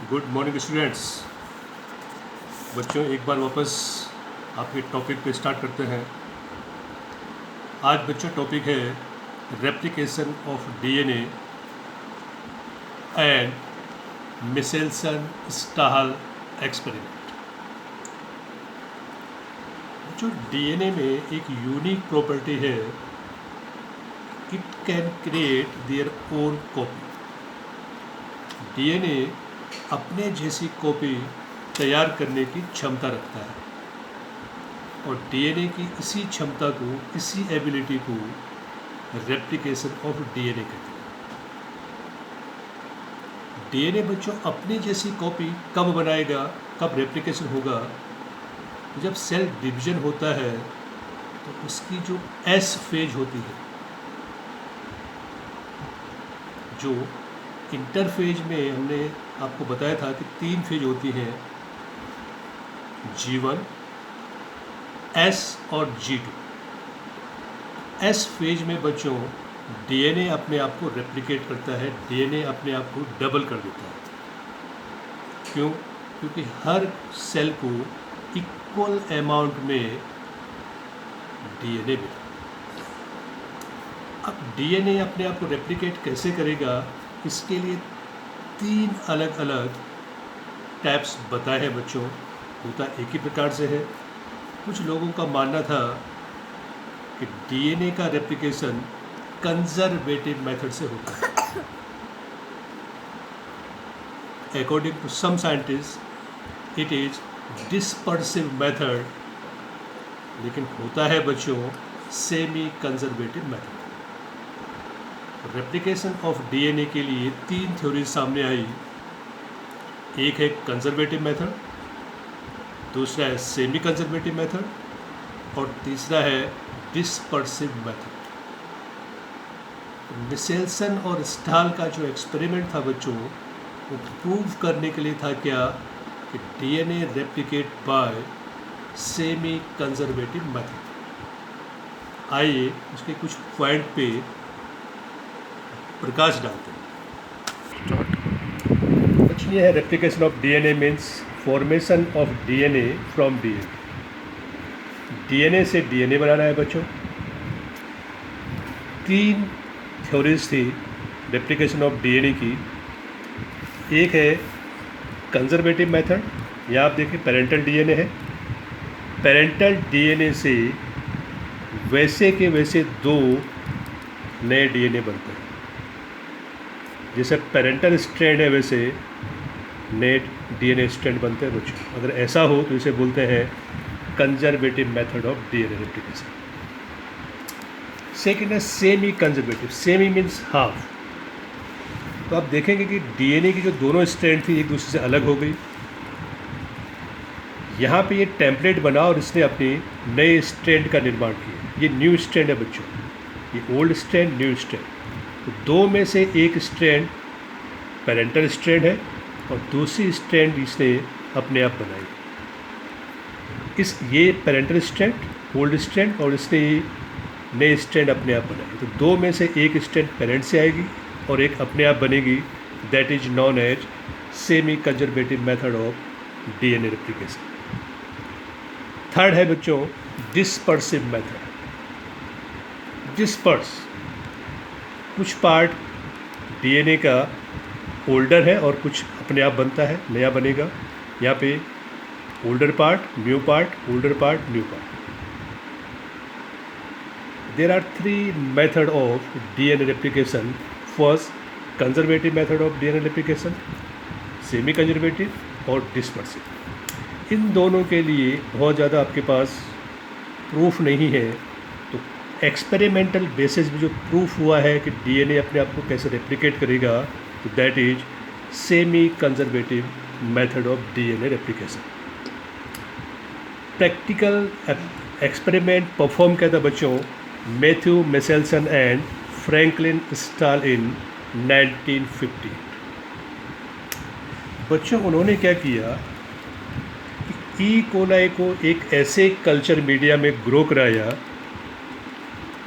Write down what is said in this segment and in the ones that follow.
Good morning students. बच्चों एक बार वापस आपके टॉपिक पे स्टार्ट करते हैं। आज बच्चों टॉपिक है replication of DNA and Meselson Stahl experiment. जो डीएनए में एक यूनिक प्रॉपर्टी है, it can create their own copy. DNA अपने जैसी कॉपी तैयार करने की क्षमता रखता है और डीएनए की इसी क्षमता को, इसी एबिलिटी को रेप्लिकेशन ऑफ डीएनए कहते हैं। डीएनए बच्चों अपनी जैसी कॉपी कब बनाएगा, कब रेप्लिकेशन होगा? जब सेल डिवीजन होता है तो उसकी जो एस फेज होती है, जो इंटरफेज में हमने आपको बताया था कि 3 फेज होती हैं, G1, S और G2। एस फेज में बच्चों डीएनए अपने आप को रेप्लिकेट करता है, डीएनए अपने आप को डबल कर देता है। क्यों? क्योंकि हर सेल को इक्वल अमाउंट में डीएनए मिला। अब डीएनए अपने आप को रेप्लिकेट कैसे करेगा, इसके लिए 3 अलग अलग टैप्स बताए हैं बच्चों। होता एक ही प्रकार से है। कुछ लोगों का मानना था कि डीएनए का रेप्लिकेशन कंजर्वेटिव मेथड से होता है। According to some scientist it is dispersive method, लेकिन होता है बच्चों semi conservative method. Replication of DNA के लिए 3 थ्योरी सामने आई। एक है कंजर्वेटिव मेथड, दूसरा है सेमी कंजर्वेटिव मेथड और तीसरा है डिस्पर्सिव मेथड। मिशेल्सन और स्टाहल का जो एक्सपेरिमेंट था बच्चों, वो प्रूव करने के लिए था क्या कि DNA replicate bye semi conservative method. आइए उसके कुछ पॉइंट पे प्रकाश डालते हैं। बच्चों ये है replication of DNA means formation of DNA from DNA. DNA से डीएनए बनाना है बच्चों। 3 थ्योरीज थी रेप्लिकेशन ऑफ डीएनए की। एक है कंजर्वेटिव मेथड, यहाँ आप देखिए पेरेंटल डीएनए है। पेरेंटल डीएनए से वैसे के वैसे 2 नए डीएनए बनते हैं। जैसे पेरेंटल स्ट्रैंड है वैसे नए डीएनए स्ट्रैंड बनते हैं बच्चों। अगर ऐसा हो तो इसे बोलते हैं conservative method of DNA replication. Second है semi conservative. Semi means half. तो आप देखेंगे कि डीएनए की जो दोनों स्ट्रैंड थी एक दूसरे से अलग हो गई। यहाँ पे ये टेम्पलेट बना और इसने अपनी नए स्ट्रैंड का निर्माण किया। ये न्यू स्ट्रैंड है बच्चों, ये ओल्ड स्ट्रैंड, न्यू स्ट्रैंड। तो 2 में से एक स्ट्रैंड पेरेंटल स्ट्रैंड है और दूसरी स्ट्रैंड इसने अपने आप बनाई। ये पेरेंटल स्ट्रैंड, ओल्ड स्ट्रैंड, और इसने नए स्ट्रैंड अपने आप बनाई। तो 2 में से एक स्ट्रैंड पेरेंट से आएगी और एक अपने आप बनेगी। That is known as semi conservative method of DNA replication. Third है बच्चों डिस्पर्सिव मेथड। डिस्पर्स, कुछ पार्ट डीएनए का ओल्डर है और कुछ अपने आप बनता है, नया बनेगा। यहाँ पे older part, new part, older part, new part. There are 3 method of DNA replication. First conservative method of DNA replication, semi conservative और डिस्पर्सिव। इन दोनों के लिए बहुत ज़्यादा आपके पास प्रूफ नहीं है, तो एक्सपेरिमेंटल बेसिस पे जो प्रूफ हुआ है कि डीएनए अपने आप को कैसे रेप्लिकेट करेगा, तो that is semi conservative method of DNA replication. Practical experiment perform किया था बच्चों मैथ्यू मिशेल्सन एंड फ्रैंकलिन स्टाहल इन 1950। बच्चों उन्होंने क्या किया, ई कोलाई को एक ऐसे कल्चर मीडिया में ग्रो कराया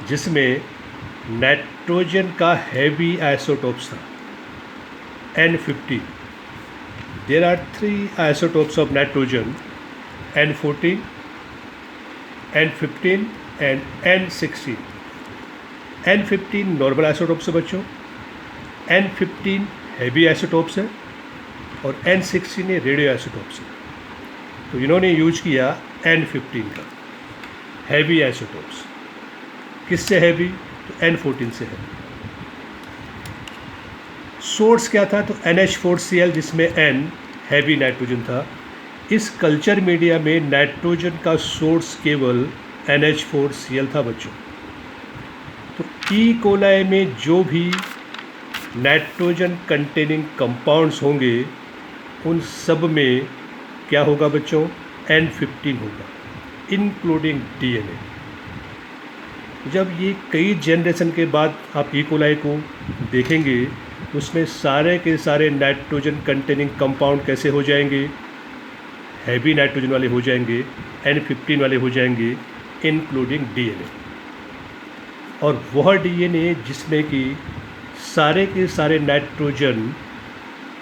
जिसमें नाइट्रोजन का हैवी आइसोटोप्स था N50। There are three isotopes of nitrogen, N14, N15 and N16. N15 normal isotopes है बच्चों, N15 हैवी आइसोटोप्स है और N16 रेडियो आइसोटोप्स है। तो इन्होंने यूज किया N15 का हैवी आइसोटोप्स। किससे हैवी? तो N14 से हैवी। सोर्स क्या था? तो NH4Cl जिसमें N हैवी नाइट्रोजन था। इस कल्चर मीडिया में नाइट्रोजन का सोर्स केवल NH4Cl था बच्चों। तो ई कोलाई में जो भी नाइट्रोजन कंटेनिंग कंपाउंड्स होंगे उन सब में क्या होगा बच्चों? N15 होगा, इंक्लूडिंग DNA। जब ये कई जनरेशन के बाद आप ई कोलाई को देखेंगे तो उसमें सारे के सारे नाइट्रोजन कंटेनिंग कंपाउंड कैसे हो जाएंगे? हैवी नाइट्रोजन वाले हो जाएंगे, N15 वाले हो जाएंगे, इंक्लूडिंग DNA। और वह DNA जिसमें कि सारे के सारे नाइट्रोजन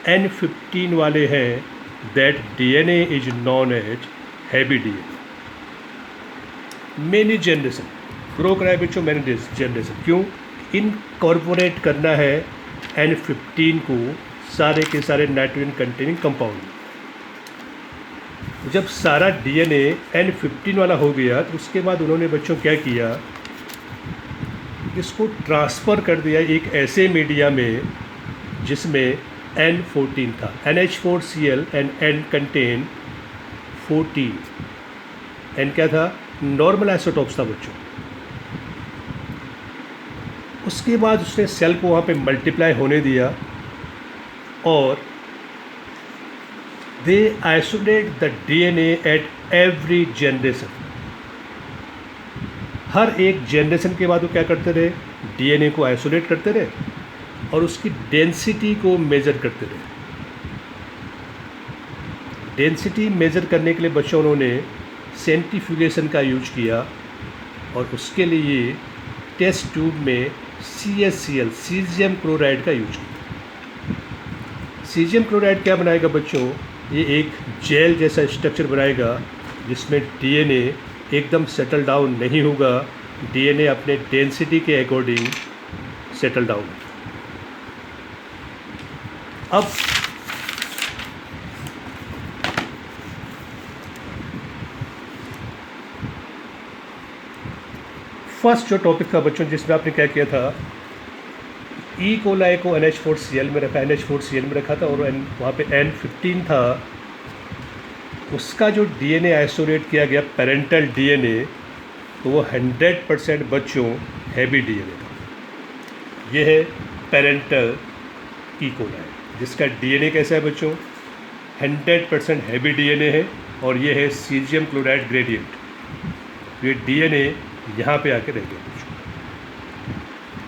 N15 वाले हैं, that DNA is known as heavy DNA। Many generation grow कराए बच्चों, मैनी जनरेशन। क्यों? इनकॉर्पोरेट करना है N15 को सारे के सारे नाइट्रोजन कंटेनिंग कंपाउंड। जब सारा DNA N15 वाला हो गया तो उसके बाद उन्होंने बच्चों क्या किया? इसको ट्रांसफ़र कर दिया एक ऐसे मीडिया में जिसमें N14 था। NH4Cl and N contain 14। N क्या था? नॉर्मल आइसोटोप्स था बच्चों। उसके बाद उसने सेल को वहाँ पे मल्टीप्लाई होने दिया और they isolate the DNA at every generation. हर एक जनरेशन के बाद वो क्या करते रहे? DNA को आइसोलेट करते रहे और उसकी डेंसिटी को मेज़र करते रहे। डेंसिटी मेज़र करने के लिए बच्चों उन्होंने सेंट्रीफ्यूगेशन का यूज किया और उसके लिए टेस्ट ट्यूब में CaCl सीजियम क्लोराइड का यूज किया। सीजियम क्लोराइड क्या बनाएगा बच्चों? ये एक जेल जैसा स्ट्रक्चर बनाएगा जिसमें DNA एकदम सेटल डाउन नहीं होगा। DNA अपने डेंसिटी के अकॉर्डिंग सेटल डाउन। अब फर्स्ट जो टॉपिक था बच्चों जिसमें आपने क्या किया था, ई कोलाई को NH4Cl में रखा, NH4Cl में रखा था और वहाँ पे N15 था। उसका जो DNA आइसोलेट किया गया पेरेंटल DNA, तो वो 100% बच्चों हैवी DNA था। ये है पेरेंटल ई कोलाई जिसका DNA कैसा है बच्चों? 100% हैवी DNA है और ये है सीजियम क्लोराइड ग्रेडियंट। ये DNA यहाँ पे आके रह गया बच्चों,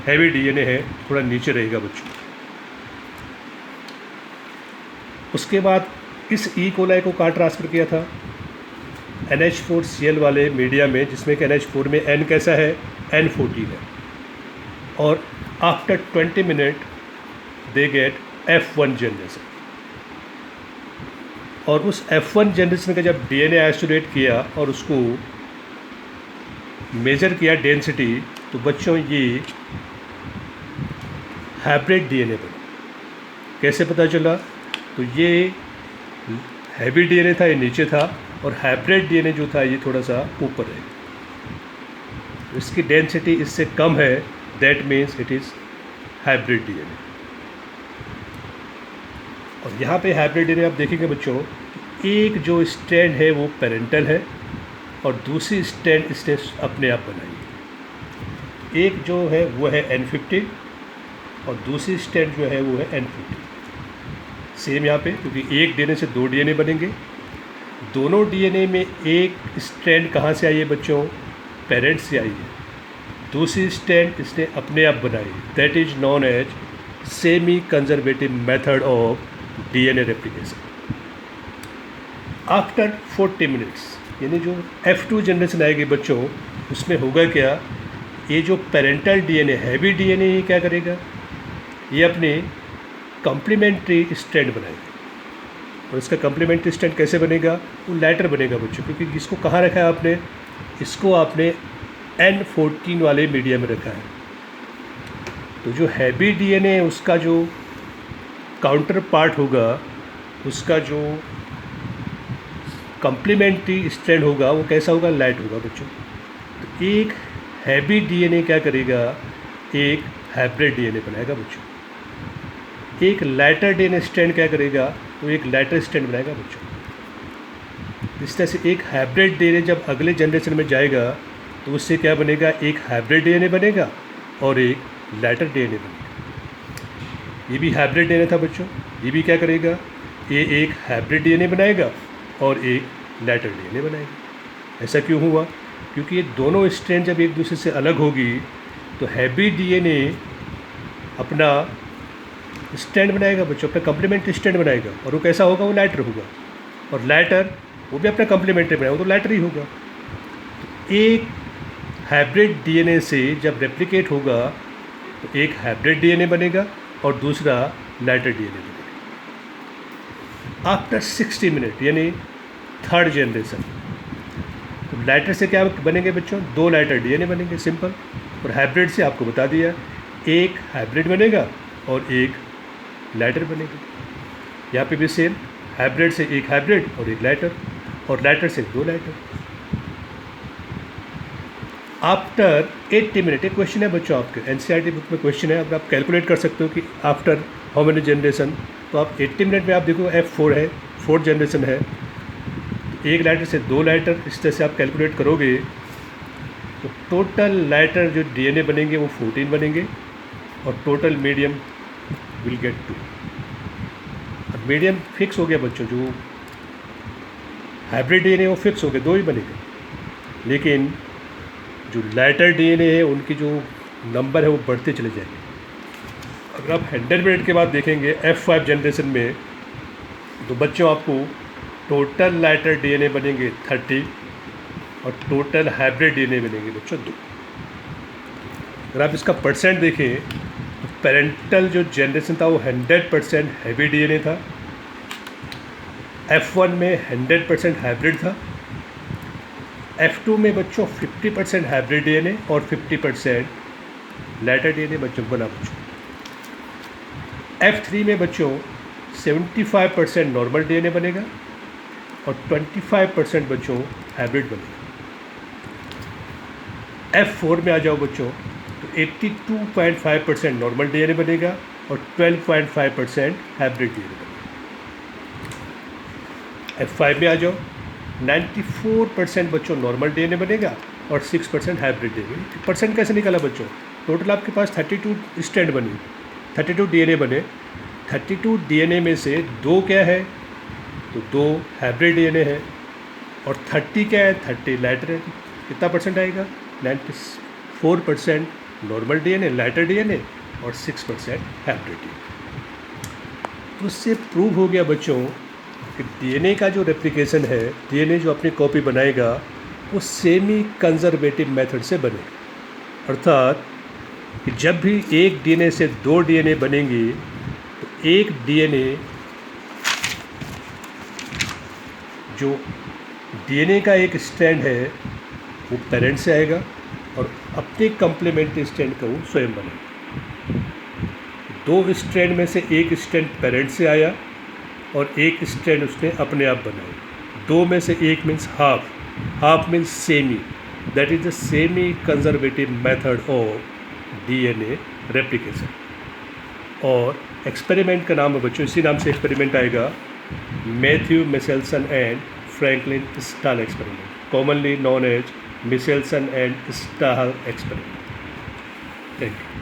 हैवी DNA है, थोड़ा नीचे रहेगा बच्चों। उसके बाद इस ई कोलाई को कहाँ ट्रांसफ़र किया था? NH4Cl वाले मीडिया में जिसमें कि NH4 में N कैसा है? N14 है। और after 20 minute they get F1 generation. और उस F1 जनरेशन का जब DNA आइसोलेट किया और उसको मेज़र किया डेंसिटी, तो बच्चों ये हाइब्रिड DNA बना। कैसे पता चला? तो ये हैवी DNA था, ये नीचे था और हाइब्रिड DNA जो था ये थोड़ा सा ऊपर है। इसकी डेंसिटी इससे कम है, that means it is hybrid DNA। और यहाँ पे हाइब्रिड DNA आप देखेंगे बच्चों, एक जो स्ट्रैंड है वो पेरेंटल है और दूसरी स्ट्रैंड इसने अपने आप बनाई। एक जो है वो है N15 और दूसरी स्ट्रैंड जो है वो है N15। सेम यहाँ पे, क्योंकि एक DNA से दो DNA बनेंगे। दोनों DNA में एक स्ट्रैंड कहाँ से आई है बच्चों? पेरेंट से आई है। दूसरी स्ट्रैंड इसने अपने आप बनाई। That is known as semi conservative method of DNA replication. After 40 minutes, यानी जो F2 जनरेशन आएगी बच्चों, उसमें होगा क्या? ये जो पेरेंटल DNA हैवी DNA ये क्या करेगा? ये अपने कॉम्प्लीमेंट्री स्ट्रैंड बनाएगा। और इसका कम्प्लीमेंट्री स्ट्रैंड कैसे बनेगा? वो लाइटर बनेगा बच्चों, क्योंकि इसको कहाँ रखा है आपने? इसको आपने N14 वाले मीडियम में रखा है। तो जो हैवी DNA है उसका जो काउंटर पार्ट होगा, उसका जो कम्प्लीमेंट्री स्ट्रैंड होगा वो कैसा होगा? लाइट होगा बच्चों। तो एक हैवी DNA क्या करेगा? एक हाइब्रिड DNA बनाएगा बच्चों। एक लाइटर DNA स्ट्रैंड क्या करेगा? तो एक लाइटर स्ट्रैंड बनाएगा बच्चों। इस तरह से एक हाइब्रिड DNA जब अगले जनरेशन में जाएगा तो उससे क्या बनेगा? एक हाइब्रिड DNA बनेगा और एक लाइटर DNA बनेगा। ये भी हाइब्रिड DNA था बच्चों, ये भी क्या करेगा? ये एक हाइब्रिड DNA बनाएगा और एक लाइटर DNA बनाएगा। ऐसा क्यों हुआ? क्योंकि ये दोनों स्ट्रैंड जब एक दूसरे से अलग होगी तो हैवी DNA अपना स्ट्रैंड बनाएगा बच्चों, अपना कम्प्लीमेंट्री स्ट्रैंड बनाएगा, और वो कैसा होगा? वो लाइटर होगा। और लाइटर वो भी अपना कम्प्लीमेंट्री बनाएगा, वो तो लाइटर ही होगा। तो एक हाइब्रिड DNA से जब रेप्लिकेट होगा तो एक हाइब्रिड DNA बनेगा और दूसरा लाइटर DNA बनेगा। आफ्टर 60 मिनट यानी थर्ड जनरेशन, तो लाइटर से क्या बनेंगे बच्चों? 2 लाइटर DNA बनेंगे, सिंपल। और हाइब्रिड से आपको बता दिया, एक हाइब्रिड बनेगा और एक लाइटर बनेगा। यहाँ पे भी सेम, हाइब्रिड से एक हाइब्रिड और एक लाइटर, और लाइटर से 2 लाइटर। आफ्टर 80 मिनट, एक क्वेश्चन है बच्चों आपके NCERT बुक में क्वेश्चन है, अब आप कैलकुलेट कर सकते हो कि आफ्टर हाउ मेनी जनरेशन। तो आप 80 मिनट में आप देखो F4 है, 4th जनरेशन है, एक लाइटर से 2 लाइटर, इस तरह से आप कैलकुलेट करोगे तो टोटल लाइटर जो DNA बनेंगे वो 14 बनेंगे और टोटल मीडियम विल गेट 2। अब मीडियम फिक्स हो गया बच्चों, जो हाइब्रिड DNA वो फिक्स हो गए, 2 ही बनेंगे। लेकिन जो लाइटर DNA है उनकी जो नंबर है वो बढ़ते चले जाएंगे। अगर आप 100 मिनट के बाद देखेंगे F5 जनरेशन में, तो बच्चों आपको टोटल लाइटर DNA बनेंगे 30 और टोटल हाइब्रिड DNA बनेंगे बच्चों 2। अगर आप इसका परसेंट देखें तो पेरेंटल जो जनरेशन था वो 100% हैवी DNA था, F1 में 100% हाइब्रिड था, F2 में बच्चों 50% हाइब्रिड DNA और 50% लाइटर DNA बच्चों बना बच्चों। F3 में बच्चों 75% नॉर्मल DNA बनेगा और 25% बच्चों हाइब्रिड बनेगा। F4 में आ जाओ बच्चों तो 82.5% नॉर्मल DNA बनेगा और 12.5% हाइब्रिड DNA बनेगा। F5 में आ जाओ, 94% बच्चों नॉर्मल DNA बनेगा और 6% हाइब्रिड DNA। परसेंट कैसे निकाला बच्चों? टोटल आपके पास 32 स्ट्रैंड बने, 32 DNA बने, 32 DNA में से 2 क्या है? तो 2 हाइब्रिड DNA है और 30 क्या है? 30 लाइटर है। कितना परसेंट आएगा? 94% नॉर्मल DNA लाइटर DNA और 6% हाइब्रिड DNA। तो उससे प्रूव हो गया बच्चों कि DNA का जो रेप्लिकेशन है, DNA जो अपनी कॉपी बनाएगा वो सेमी कंजर्वेटिव मेथड से बनेगा। अर्थात कि जब भी एक DNA से 2 DNA बनेंगी तो एक DNA जो DNA का एक स्ट्रैंड है वो पेरेंट से आएगा और अपने कम्प्लीमेंट्री स्ट्रैंड का वो स्वयं बनेगा। 2 स्ट्रैंड में से एक स्ट्रैंड पेरेंट से आया और एक स्ट्रैंड उसने अपने आप बनाया। 2 में से एक means half, half means semi, that is the semi conservative method of DNA replication. और एक्सपेरिमेंट का नाम है बच्चों, इसी नाम से एक्सपेरिमेंट आएगा, Matthew Meselson and Franklin Stahl experiment, commonly known as Michelson and Stahl experiment. Thank you.